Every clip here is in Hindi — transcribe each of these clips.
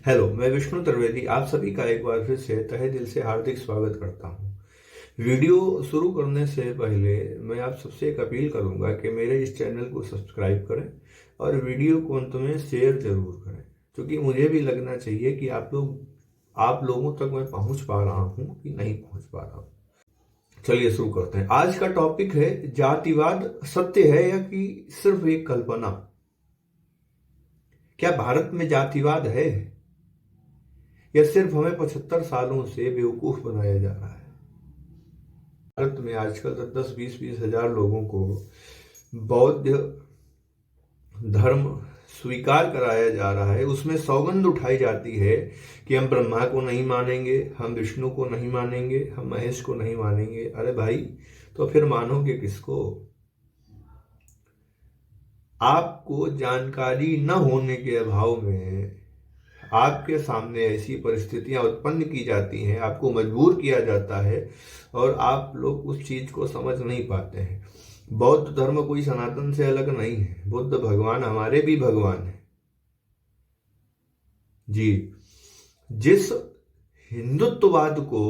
हेलो, मैं विष्णु त्रिवेदी आप सभी का एक बार फिर से तहे दिल से हार्दिक स्वागत करता हूं। वीडियो शुरू करने से पहले मैं आप सबसे एक अपील करूंगा कि मेरे इस चैनल को सब्सक्राइब करें और वीडियो को अंत में शेयर जरूर करें, क्योंकि मुझे भी लगना चाहिए कि आप लोगों तक मैं पहुंच पा रहा हूं कि नहीं पहुंच पा रहा हूं। चलिए शुरू करते हैं। आज का टॉपिक है जातिवाद सत्य है या कि सिर्फ एक कल्पना। क्या भारत में जातिवाद है या सिर्फ हमें 75 सालों से बेवकूफ बनाया जा रहा है? भारत में आजकल 10-20 हजार लोगों को बौद्ध धर्म स्वीकार कराया जा रहा है। उसमें सौगंध उठाई जाती है कि हम ब्रह्मा को नहीं मानेंगे, हम विष्णु को नहीं मानेंगे, हम महेश को नहीं मानेंगे। अरे भाई, तो फिर मानोगे किसको? आपको जानकारी न होने के अभाव में आपके सामने ऐसी परिस्थितियां उत्पन्न की जाती हैं, आपको मजबूर किया जाता है और आप लोग उस चीज को समझ नहीं पाते हैं। बौद्ध धर्म कोई सनातन से अलग नहीं है। बुद्ध भगवान हमारे भी भगवान है जी। जिस हिंदुत्ववाद को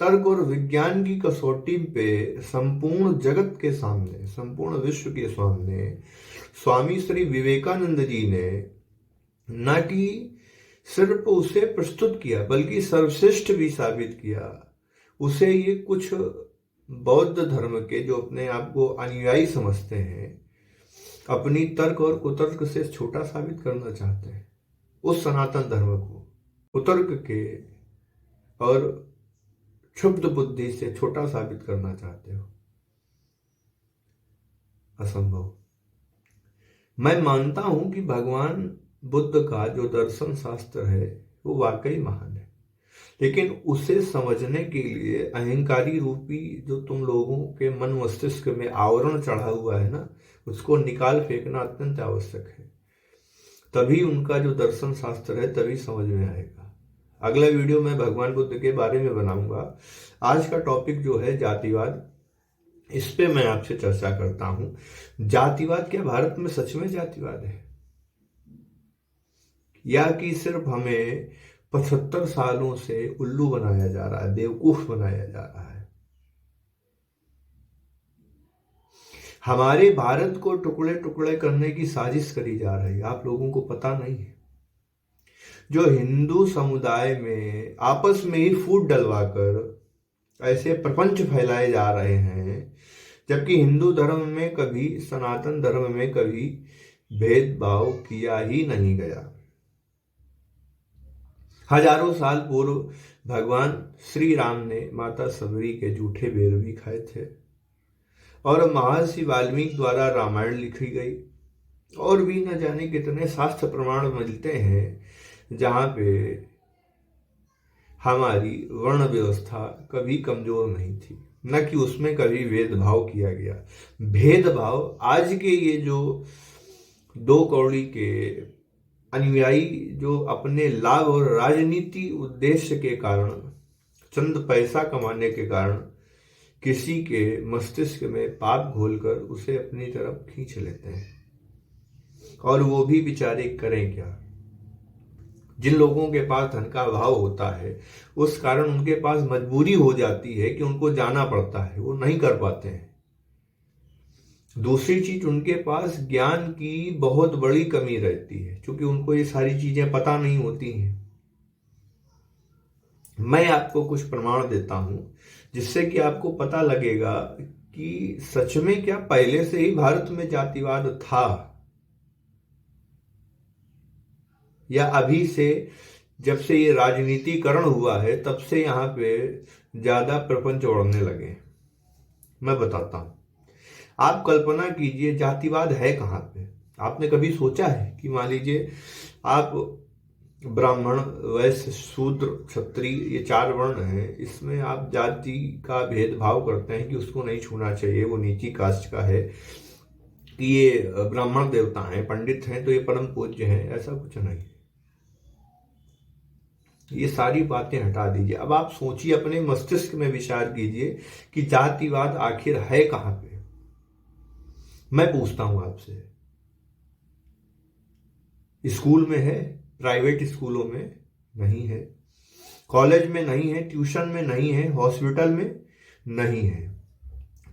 तर्क और विज्ञान की कसौटी पे संपूर्ण जगत के सामने, संपूर्ण विश्व के सामने स्वामी श्री विवेकानंद जी ने न कि सिर्फ उसे प्रस्तुत किया बल्कि सर्वश्रेष्ठ भी साबित किया, उसे ये कुछ बौद्ध धर्म के जो अपने आप को अनुयायी समझते हैं अपनी तर्क और कुतर्क से छोटा साबित करना चाहते हैं। उस सनातन धर्म को कुतर्क के और क्षुब्ध बुद्धि से छोटा साबित करना चाहते हो। असंभव। मैं मानता हूं कि भगवान बुद्ध का जो दर्शन शास्त्र है वो वाकई महान है, लेकिन उसे समझने के लिए अहंकारी रूपी जो तुम लोगों के मन मस्तिष्क में आवरण चढ़ा हुआ है ना, उसको निकाल फेंकना अत्यंत आवश्यक है। तभी उनका जो दर्शन शास्त्र है तभी समझ में आएगा। अगला वीडियो मैं भगवान बुद्ध के बारे में बनाऊंगा। आज का टॉपिक जो है जातिवाद, इस पे मैं आपसे चर्चा करता हूं। जातिवाद, क्या भारत में सच में जातिवाद है या कि सिर्फ हमें 75 सालों से उल्लू बनाया जा रहा है, बेवकूफ बनाया जा रहा है? हमारे भारत को टुकड़े टुकड़े करने की साजिश करी जा रही है, आप लोगों को पता नहीं है। जो हिंदू समुदाय में आपस में ही फूट डलवाकर ऐसे प्रपंच फैलाए जा रहे हैं, जबकि हिंदू धर्म में कभी, सनातन धर्म में कभी भेदभाव किया ही नहीं गया। हजारों साल पूर्व भगवान श्री राम ने माता सबरी के जूठे बेर भी खाए थे और महर्षि वाल्मीकि द्वारा रामायण लिखी गई और भी न जाने कितने शास्त्र प्रमाण मिलते हैं जहां पे हमारी वर्ण व्यवस्था कभी कमजोर नहीं थी, न कि उसमें कभी भेदभाव किया गया। भेदभाव आज के ये जो दो कौड़ी के अनुयायी जो अपने लाभ और राजनीति उद्देश्य के कारण, चंद पैसा कमाने के कारण किसी के मस्तिष्क में पाप घोलकर उसे अपनी तरफ खींच लेते हैं, और वो भी बेचारे करें क्या? जिन लोगों के पास धन का अभाव होता है उस कारण उनके पास मजबूरी हो जाती है कि उनको जाना पड़ता है, वो नहीं कर पाते हैं। दूसरी चीज, उनके पास ज्ञान की बहुत बड़ी कमी रहती है, क्योंकि उनको ये सारी चीजें पता नहीं होती हैं। मैं आपको कुछ प्रमाण देता हूं जिससे कि आपको पता लगेगा कि सच में क्या पहले से ही भारत में जातिवाद था या अभी से, जब से ये राजनीतिकरण हुआ है तब से यहां पे ज्यादा प्रपंच उड़ने लगे। मैं बताता हूं। आप कल्पना कीजिए, जातिवाद है कहां पे? आपने कभी सोचा है कि मान लीजिए आप ब्राह्मण, वैश्य, शूद्र, क्षत्रिय, ये 4 वर्ण हैं, इसमें आप जाति का भेदभाव करते हैं कि उसको नहीं छूना चाहिए, वो नीची कास्ट का है, कि ये ब्राह्मण देवता हैं, पंडित हैं तो ये परम पूज्य हैं। ऐसा कुछ नहीं। ये सारी बातें हटा दीजिए। अब आप सोचिए, अपने मस्तिष्क में विचार कीजिए कि जातिवाद आखिर है कहां पे। मैं पूछता हूं आपसे, स्कूल में है, प्राइवेट स्कूलों में नहीं है, कॉलेज में नहीं है, ट्यूशन में नहीं है, हॉस्पिटल में नहीं है,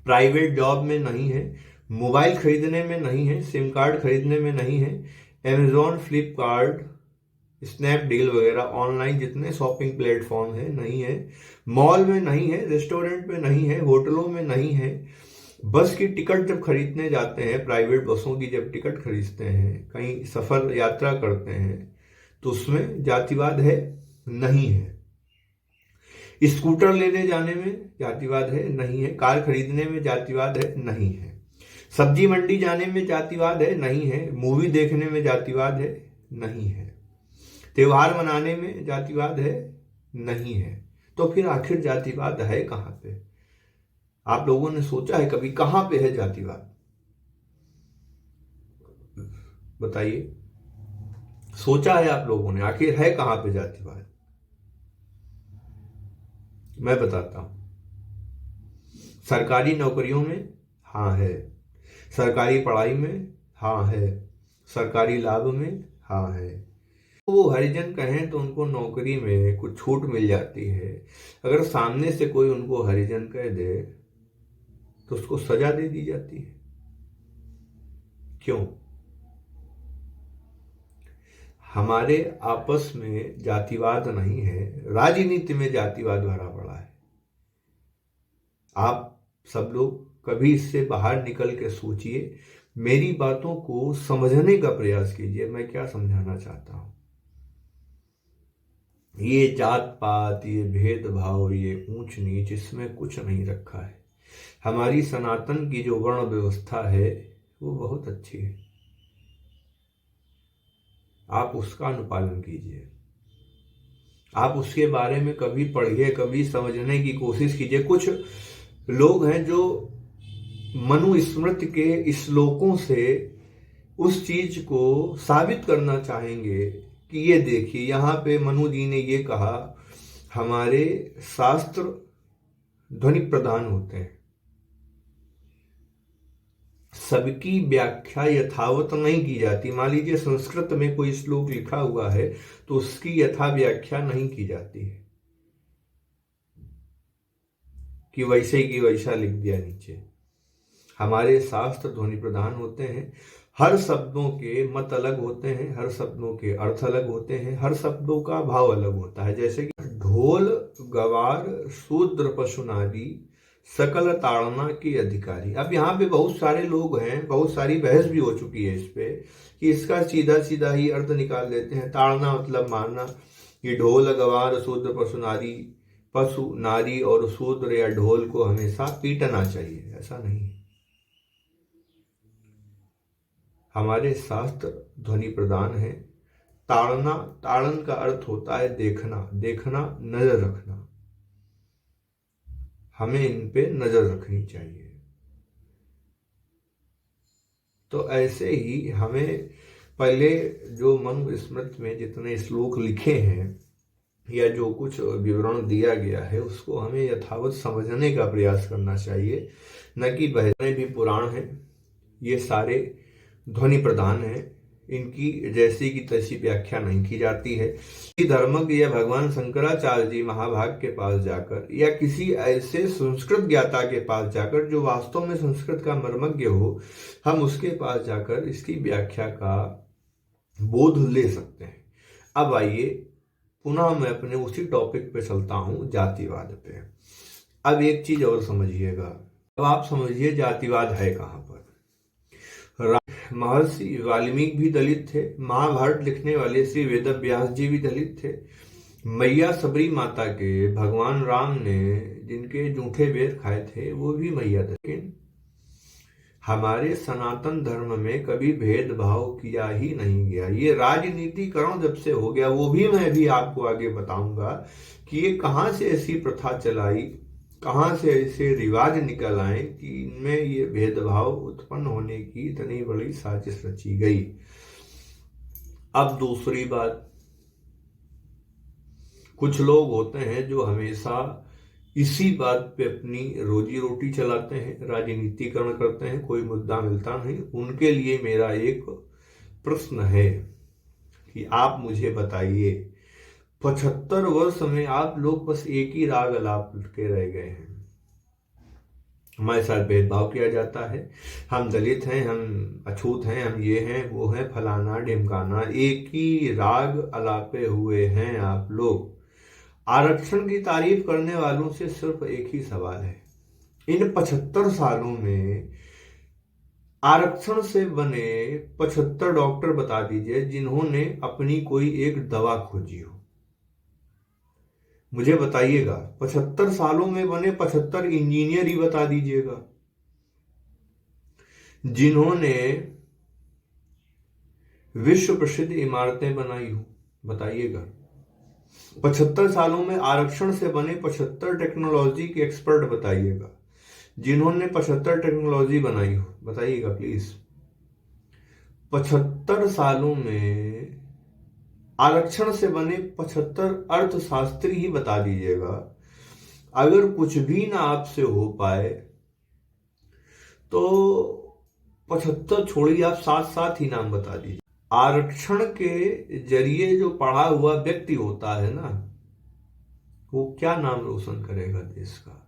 प्राइवेट जॉब में नहीं है, मोबाइल खरीदने में नहीं है, सिम कार्ड खरीदने में नहीं है, अमेजोन, फ्लिपकार्ट, स्नैपडील वगैरह ऑनलाइन जितने शॉपिंग प्लेटफॉर्म है नहीं है, मॉल में नहीं है, रेस्टोरेंट में नहीं है, होटलों में नहीं है, बस की टिकट जब खरीदने जाते हैं, प्राइवेट बसों की जब टिकट खरीदते हैं, कहीं सफर यात्रा करते हैं, तो उसमें जातिवाद है नहीं है, स्कूटर लेने जाने में जातिवाद है नहीं है, कार खरीदने में जातिवाद है नहीं है, सब्जी मंडी जाने में जातिवाद है नहीं है, मूवी देखने में जातिवाद है नहीं है, त्योहार मनाने में जातिवाद है नहीं है। तो फिर आखिर जातिवाद है कहां पे? आप लोगों ने सोचा है कभी कहां पे है जातिवाद? बताइए, सोचा है आप लोगों ने आखिर है कहां पे जातिवाद? मैं बताता हूं। सरकारी नौकरियों में हाँ है, सरकारी पढ़ाई में हाँ है, सरकारी लाभ में हाँ है। वो हरिजन कहें तो उनको नौकरी में कुछ छूट मिल जाती है, अगर सामने से कोई उनको हरिजन कह दे तो उसको सजा दे दी जाती है। क्यों? हमारे आपस में जातिवाद नहीं है, राजनीति में जातिवाद भरा पड़ा है। आप सब लोग कभी इससे बाहर निकल के सोचिए, मेरी बातों को समझने का प्रयास कीजिए। मैं क्या समझाना चाहता हूं? ये जात पात, ये भेदभाव, ये ऊंच नीच, इसमें कुछ नहीं रखा है। हमारी सनातन की जो वर्ण व्यवस्था है वो बहुत अच्छी है, आप उसका अनुपालन कीजिए। आप उसके बारे में कभी पढ़िए, कभी समझने की कोशिश कीजिए। कुछ लोग हैं जो मनुस्मृति के श्लोकों से उस चीज को साबित करना चाहेंगे कि ये देखिए यहां पे मनु जी ने ये कहा, हमारे शास्त्र ध्वनि प्रधान होते हैं, सबकी व्याख्या यथावत नहीं की जाती। मान लीजिए संस्कृत में कोई श्लोक लिखा हुआ है तो उसकी यथा व्याख्या नहीं की जाती है कि वैसे की वैसा लिख दिया नीचे। हमारे शास्त्र ध्वनि प्रधान होते हैं, हर शब्दों के मत अलग होते हैं, हर शब्दों के अर्थ अलग होते हैं, हर शब्दों का भाव अलग होता है। जैसे कि ढोल गवार शूद्र पशुनादी सकल ताड़ना के अधिकारी। अब यहाँ पे बहुत सारे लोग हैं, बहुत सारी बहस भी हो चुकी है इस पे कि इसका सीधा सीधा ही अर्थ निकाल देते हैं। ताड़ना मतलब मारना, ये ढोल गवार शूद्र पशुनादी, पशु नारी और शूद्र या ढोल को हमेशा पीटना चाहिए, ऐसा नहीं। हमारे शास्त्र ध्वनि प्रदान है। ताड़ना, ताड़न का अर्थ होता है देखना, देखना नजर रखना, हमें इन पे नजर रखनी चाहिए। तो ऐसे ही हमें पहले जो मनुस्मृति में जितने श्लोक लिखे हैं या जो कुछ विवरण दिया गया है उसको हमें यथावत समझने का प्रयास करना चाहिए, न कि बहने भी पुराण हैं, ये सारे ध्वनि प्रधान है, इनकी जैसी की तैसी व्याख्या नहीं की जाती है। धर्मज्ञ या भगवान शंकराचार्य जी महाभाग के पास जाकर या किसी ऐसे संस्कृत ज्ञाता के पास जाकर जो वास्तव में संस्कृत का मर्मज्ञ हो, हम उसके पास जाकर इसकी व्याख्या का बोध ले सकते हैं। अब आइए पुनः मैं अपने उसी टॉपिक पे चलता हूं, जातिवाद पे। अब एक चीज और समझिएगा, अब आप समझिए जातिवाद है कहां पर। महर्षि वाल्मीकि भी दलित थे, महाभारत लिखने वाले श्री वेद व्यास जी भी दलित थे, मैया सबरी माता के भगवान राम ने जिनके जूठे वेद खाए थे वो भी मैया थे। लेकिन हमारे सनातन धर्म में कभी भेदभाव किया ही नहीं गया। ये राजनीतिकरण जब से हो गया, वो भी मैं भी आपको आगे बताऊंगा कि ये कहां से ऐसी प्रथा चलाई, कहां से ऐसे रिवाज निकल आए कि इनमें ये भेदभाव उत्पन्न होने की इतनी बड़ी साजिश रची गई। अब दूसरी बात, कुछ लोग होते हैं जो हमेशा इसी बात पे अपनी रोजी रोटी चलाते हैं, राजनीतिकरण करते हैं, कोई मुद्दा मिलता नहीं। उनके लिए मेरा एक प्रश्न है कि आप मुझे बताइए, 75 वर्ष में आप लोग बस एक ही राग अलाप के रह गए हैं। हमारे साथ भेदभाव किया जाता है, हम दलित हैं, हम अछूत हैं, हम ये हैं वो हैं, फलाना ढिमकाना, एक ही राग अलापे हुए हैं आप लोग। आरक्षण की तारीफ करने वालों से सिर्फ एक ही सवाल है, इन 75 सालों में आरक्षण से बने 75 डॉक्टर बता दीजिए जिन्होंने अपनी कोई एक दवा खोजी हो। मुझे बताइएगा, 75 सालों में बने 75 इंजीनियर ही बता दीजिएगा जिन्होंने विश्व प्रसिद्ध इमारतें बनाई हो, बताइएगा। 75 सालों में आरक्षण से बने 75 टेक्नोलॉजी के एक्सपर्ट बताइएगा जिन्होंने 75 टेक्नोलॉजी बनाई हो, बताइएगा प्लीज। 75 सालों में आरक्षण से बने 75 अर्थशास्त्री ही बता दीजिएगा। अगर कुछ भी ना आपसे हो पाए तो 75 छोड़िए, आप साथ साथ ही नाम बता दीजिए। आरक्षण के जरिए जो पढ़ा हुआ व्यक्ति होता है ना, वो क्या नाम रोशन करेगा देश का,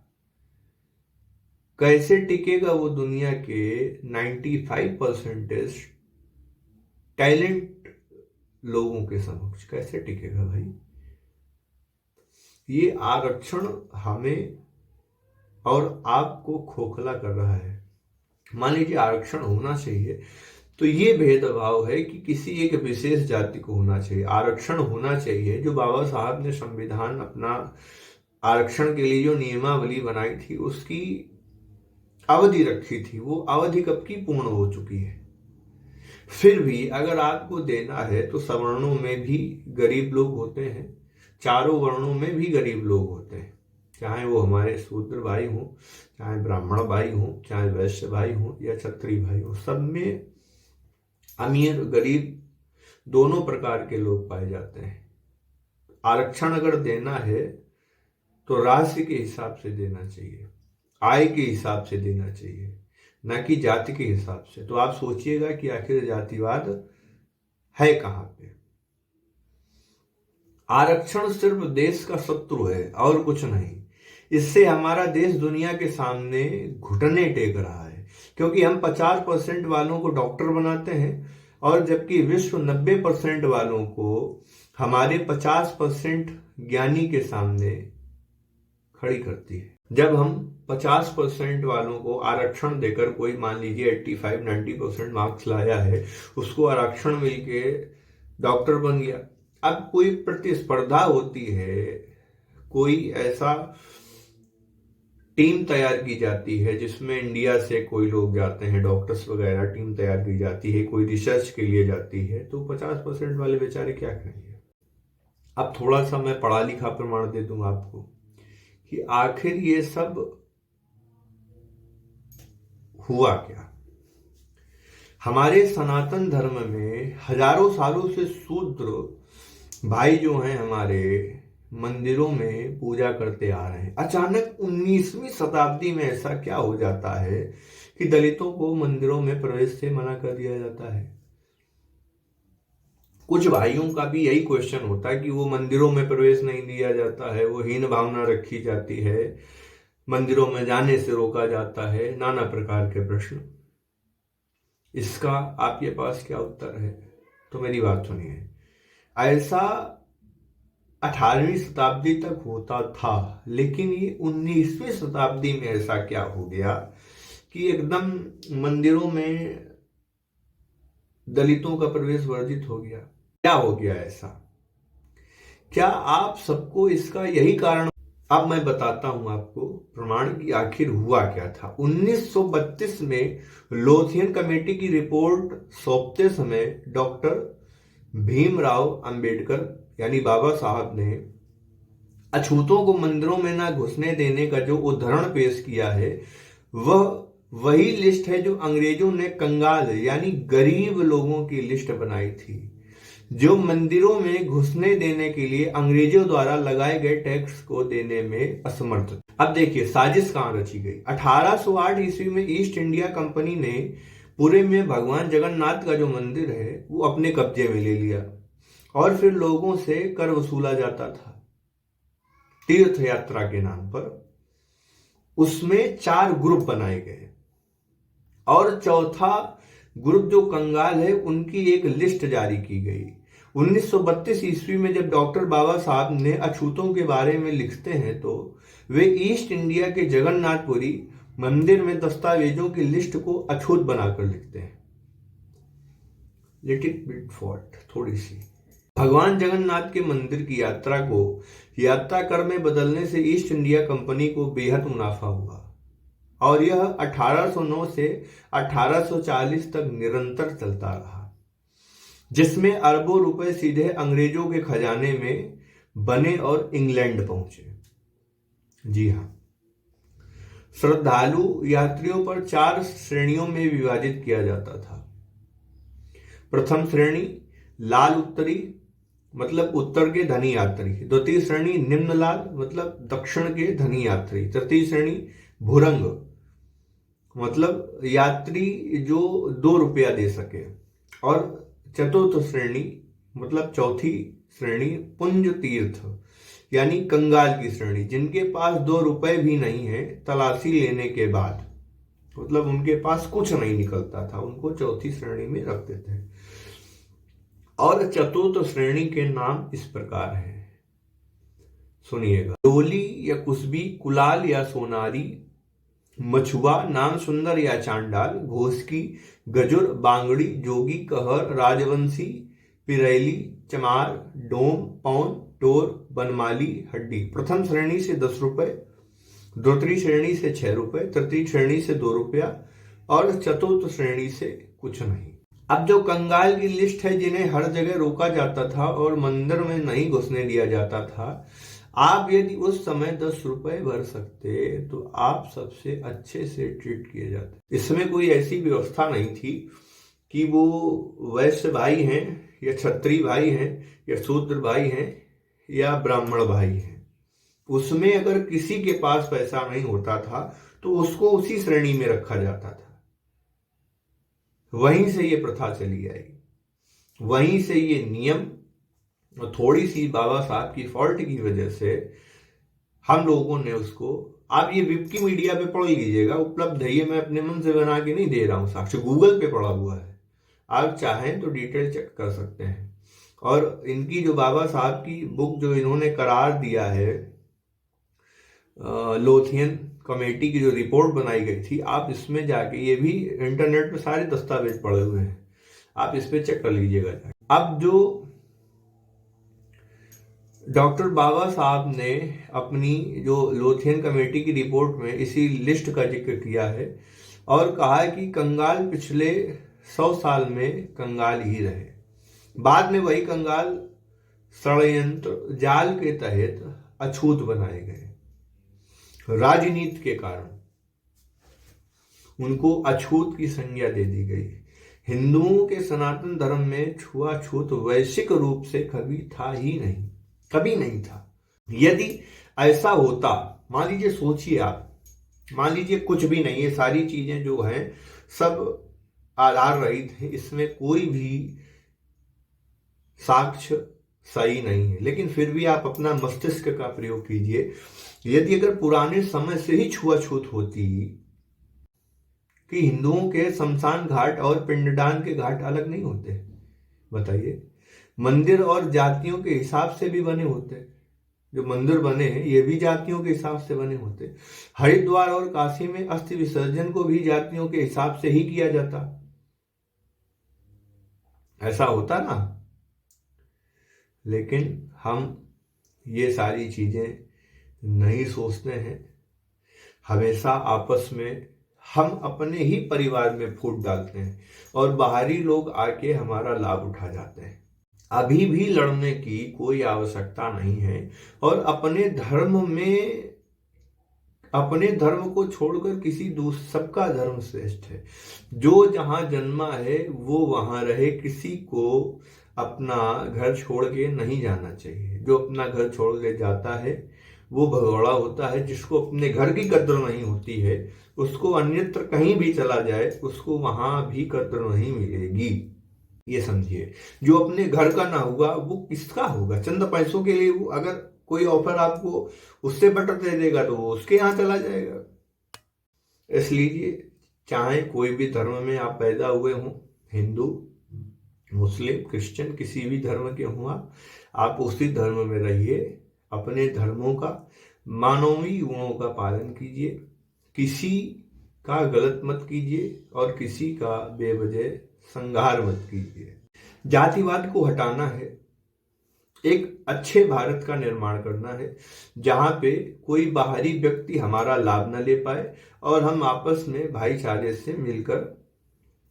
कैसे टिकेगा वो दुनिया के 95% टैलेंट लोगों के समक्ष, कैसे टिकेगा भाई। ये आरक्षण हमें और आपको खोखला कर रहा है। मान लीजिए आरक्षण होना चाहिए तो ये भेदभाव है कि किसी एक विशेष जाति को होना चाहिए। आरक्षण होना चाहिए जो बाबा साहब ने संविधान अपना आरक्षण के लिए जो नियमावली बनाई थी उसकी अवधि रखी थी, वो अवधि कब की पूर्ण हो चुकी है। फिर भी अगर आपको देना है तो सवर्णों में भी गरीब लोग होते हैं, चारों वर्णों में भी गरीब लोग होते हैं, चाहे वो हमारे शूद्र भाई हों, चाहे ब्राह्मण भाई हों, चाहे वैश्य भाई हों या क्षत्रिय भाई हों, सब में अमीर गरीब दोनों प्रकार के लोग पाए जाते हैं। आरक्षण अगर देना है तो राशि के हिसाब से देना चाहिए, आय के हिसाब से देना चाहिए, न कि जाति के हिसाब से। तो आप सोचिएगा कि आखिर जातिवाद है कहां पे। आरक्षण सिर्फ देश का शत्रु है और कुछ नहीं। इससे हमारा देश दुनिया के सामने घुटने टेक रहा है, क्योंकि हम 50% वालों को डॉक्टर बनाते हैं और जबकि विश्व 90% वालों को हमारे 50% ज्ञानी के सामने खड़ी करती है। जब हम 50% वालों को आरक्षण देकर, कोई मान लीजिए 85-90% मार्क्स लाया है, उसको आरक्षण मिलके डॉक्टर बन गया। अब कोई प्रतिस्पर्धा होती है, कोई ऐसा टीम तैयार की जाती है जिसमें इंडिया से कोई लोग जाते हैं, डॉक्टर्स वगैरह टीम तैयार की जाती है, कोई रिसर्च के लिए जाती है, तो 50% वाले बेचारे क्या करेंगे। अब थोड़ा सा मैं पढ़ा लिखा प्रमाण दे दूं आपको कि आखिर ये सब हुआ क्या। हमारे सनातन धर्म में हजारों सालों से शूद्र भाई जो हैं हमारे मंदिरों में पूजा करते आ रहे हैं। अचानक 19वीं शताब्दी में ऐसा क्या हो जाता है कि दलितों को मंदिरों में प्रवेश से मना कर दिया जाता है। कुछ भाइयों का भी यही क्वेश्चन होता है कि वो मंदिरों में प्रवेश नहीं दिया जाता है, वो हीन भावना रखी जाती है, मंदिरों में जाने से रोका जाता है, नाना प्रकार के प्रश्न। इसका आपके पास क्या उत्तर है? तो मेरी बात सुनिए। ऐसा 18वीं शताब्दी तक होता था, लेकिन ये 19वीं शताब्दी में ऐसा क्या हो गया कि एकदम मंदिरों में दलितों का प्रवेश वर्जित हो गया। क्या हो गया ऐसा? क्या आप सबको इसका यही कारण? अब मैं बताता हूं आपको प्रमाण की आखिर हुआ क्या था। 1932 में लोथियन कमेटी की रिपोर्ट सौंपते समय डॉक्टर भीमराव अंबेडकर यानी बाबा साहब ने अछूतों को मंदिरों में ना घुसने देने का जो उदाहरण पेश किया है, वह वही लिस्ट है जो अंग्रेजों ने कंगाल यानी गरीब लोगों की लिस्ट बनाई थी, जो मंदिरों में घुसने देने के लिए अंग्रेजों द्वारा लगाए गए टैक्स को देने में असमर्थ। अब देखिए साजिश कहां रची गई। 1808 ईस्वी में ईस्ट इंडिया कंपनी ने पुणे में भगवान जगन्नाथ का जो मंदिर है वो अपने कब्जे में ले लिया। और फिर लोगों से कर वसूला जाता था तीर्थ यात्रा के नाम पर। उसमें 4 ग्रुप बनाए गए और चौथा ग्रुप जो कंगाल है उनकी एक लिस्ट जारी की गई। 1932 ईस्वी में जब डॉक्टर बाबा साहब ने अछूतों के बारे में लिखते हैं तो वे ईस्ट इंडिया के जगन्नाथपुरी मंदिर में दस्तावेजों की लिस्ट को अछूत बनाकर लिखते हैं। लिटिल बिट फॉल्ट, थोड़ी सी। भगवान जगन्नाथ के मंदिर की यात्रा को यात्रा कर में बदलने से ईस्ट इंडिया कंपनी को बेहद मुनाफा हुआ और यह 1809 से 1840 तक निरंतर चलता रहा, जिसमें अरबों रुपए सीधे अंग्रेजों के खजाने में बने और इंग्लैंड पहुंचे। जी हां, श्रद्धालु यात्रियों पर 4 श्रेणियों में विभाजित किया जाता था। प्रथम श्रेणी लाल उत्तरी, मतलब उत्तर के धनी यात्री। द्वितीय श्रेणी निम्न लाल, मतलब दक्षिण के धनी यात्री। तृतीय श्रेणी भुरंग, मतलब यात्री जो 2 रुपया दे सके। और चतुर्थ श्रेणी, मतलब चौथी श्रेणी पुंज तीर्थ, यानी कंगाल की श्रेणी, जिनके पास 2 रुपए भी नहीं है तलाशी लेने के बाद, मतलब उनके पास कुछ नहीं निकलता था, उनको चौथी श्रेणी में रखते थे। और चतुर्थ श्रेणी के नाम इस प्रकार हैं, सुनिएगा। डोली या कुसबी, कुलाल या सोनारी, मछुआ, नाम सुंदर या चांडाल, घोषकी, गजुर, बांगड़ी, जोगी, कहर, राजवंशी, पिरैली, चमार, डोम, पौन, टोर, बनमाली, हड्डी। प्रथम श्रेणी से 10 रुपए, द्वितीय श्रेणी से 6 रुपए, तृतीय श्रेणी से 2 रुपया और चतुर्थ श्रेणी से कुछ नहीं। अब जो कंगाल की लिस्ट है, जिन्हें हर जगह रोका जाता था और मंदिर में नहीं घुसने दिया जाता था, आप यदि उस समय 10 रुपए भर सकते तो आप सबसे अच्छे से ट्रीट किए जाते। इसमें कोई ऐसी व्यवस्था नहीं थी कि वो वैश्य भाई हैं या क्षत्रिय भाई हैं या शूद्र भाई हैं या ब्राह्मण भाई हैं। उसमें अगर किसी के पास पैसा नहीं होता था तो उसको उसी श्रेणी में रखा जाता था। वहीं से ये प्रथा चली आई, वहीं से ये नियम, और थोड़ी सी बाबा साहब की फॉल्ट की वजह से हम लोगों ने उसको, आप ये विकिमीडिया पे पढ़ लीजिएगा, उपलब्ध है, ये मैं अपने मन से बना के नहीं दे रहा हूं, साक्षी गूगल पे पढ़ा हुआ है, आप चाहें तो डिटेल चेक कर सकते हैं। और इनकी जो बाबा साहब की बुक जो इन्होंने करार दिया है, लोथियन कमेटी की जो रिपोर्ट बनाई गई थी, आप इसमें जाके, ये भी इंटरनेट पे सारे दस्तावेज पड़े हुए हैं, आप इस पे चेक कर लीजिएगा। अब जो डॉक्टर बाबा साहब ने अपनी जो लोथियन कमेटी की रिपोर्ट में इसी लिस्ट का जिक्र किया है और कहा है कि कंगाल पिछले 100 साल में कंगाल ही रहे, बाद में वही कंगाल षड्यंत्र जाल के तहत अछूत बनाए गए। राजनीति के कारण उनको अछूत की संज्ञा दे दी गई। हिंदुओं के सनातन धर्म में छुआछूत वैश्विक रूप से कभी था ही नहीं, कभी नहीं था। यदि ऐसा होता, मान लीजिए, सोचिए आप, मान लीजिए कुछ भी नहीं, ये सारी चीजें जो हैं सब आधार रहित है, इसमें कोई भी साक्ष्य सही नहीं है, लेकिन फिर भी आप अपना मस्तिष्क का प्रयोग कीजिए। यदि अगर पुराने समय से ही छुआछूत होती कि हिंदुओं के शमशान घाट और पिंडदान के घाट अलग नहीं होते, बताइए, मंदिर और जातियों के हिसाब से भी बने होते, जो मंदिर बने हैं ये भी जातियों के हिसाब से बने होते। हरिद्वार और काशी में अस्थि विसर्जन को भी जातियों के हिसाब से ही किया जाता, ऐसा होता ना। लेकिन हम ये सारी चीजें नहीं सोचते हैं, हमेशा आपस में हम अपने ही परिवार में फूट डालते हैं और बाहरी लोग आके हमारा लाभ उठा जाते हैं। अभी भी लड़ने की कोई आवश्यकता नहीं है और अपने धर्म को छोड़कर किसी सबका धर्म श्रेष्ठ है। जो जहां जन्मा है वो वहां रहे, किसी को अपना घर छोड़ के नहीं जाना चाहिए। जो अपना घर छोड़ के जाता है वो भगोड़ा होता है। जिसको अपने घर की कद्र नहीं होती है उसको अन्यत्र कहीं भी चला जाए उसको वहां भी कद्र नहीं मिलेगी। ये समझिए, जो अपने घर का ना हुआ वो किसका होगा? चंद पैसों के लिए अगर कोई ऑफर आपको उससे बेटर दे देगा तो वो उसके यहाँ चला जाएगा। इसलिए चाहे कोई भी धर्म में आप पैदा हुए हों, हिंदू, मुस्लिम, क्रिश्चियन, किसी भी धर्म के हों आप उसी धर्म में रहिए, अपने धर्मों का, मानवीय गुणों का पालन कीजिए, किसी का गलत मत कीजिए और किसी का बेवजह संघार मत कीजिए। जातिवाद को हटाना है, एक अच्छे भारत का निर्माण करना है जहां पे कोई बाहरी व्यक्ति हमारा लाभ न ले पाए और हम आपस में भाईचारे से मिलकर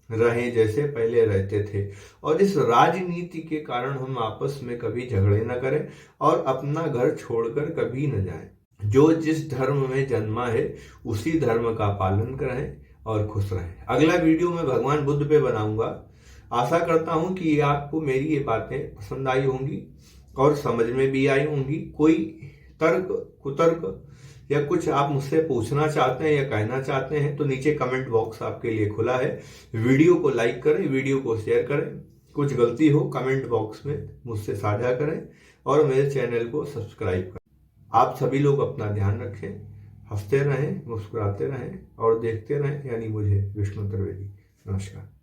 रहें जैसे पहले रहते थे। और इस राजनीति के कारण हम आपस में कभी झगड़े न करें और अपना घर छोड़कर कभी न जाएं। जो जिस धर्म में जन्मा है उसी धर्म का पालन करें और खुश रहें। अगला वीडियो मैं भगवान बुद्ध पे बनाऊंगा। आशा करता हूं कि आपको मेरी ये बातें पसंद आई होंगी और समझ में भी आई होंगी। कोई तर्क कुतर्क या कुछ आप मुझसे पूछना चाहते हैं या कहना चाहते हैं तो नीचे कमेंट बॉक्स आपके लिए खुला है। वीडियो को लाइक करें, वीडियो को शेयर करें, कुछ गलती हो कमेंट बॉक्स में मुझसे साझा करें और मेरे चैनल को सब्सक्राइब करें। आप सभी लोग अपना ध्यान रखें, हंसते रहें, मुस्कुराते रहें और देखते रहें, यानी मुझे, विष्णु त्रिवेदी। नमस्कार।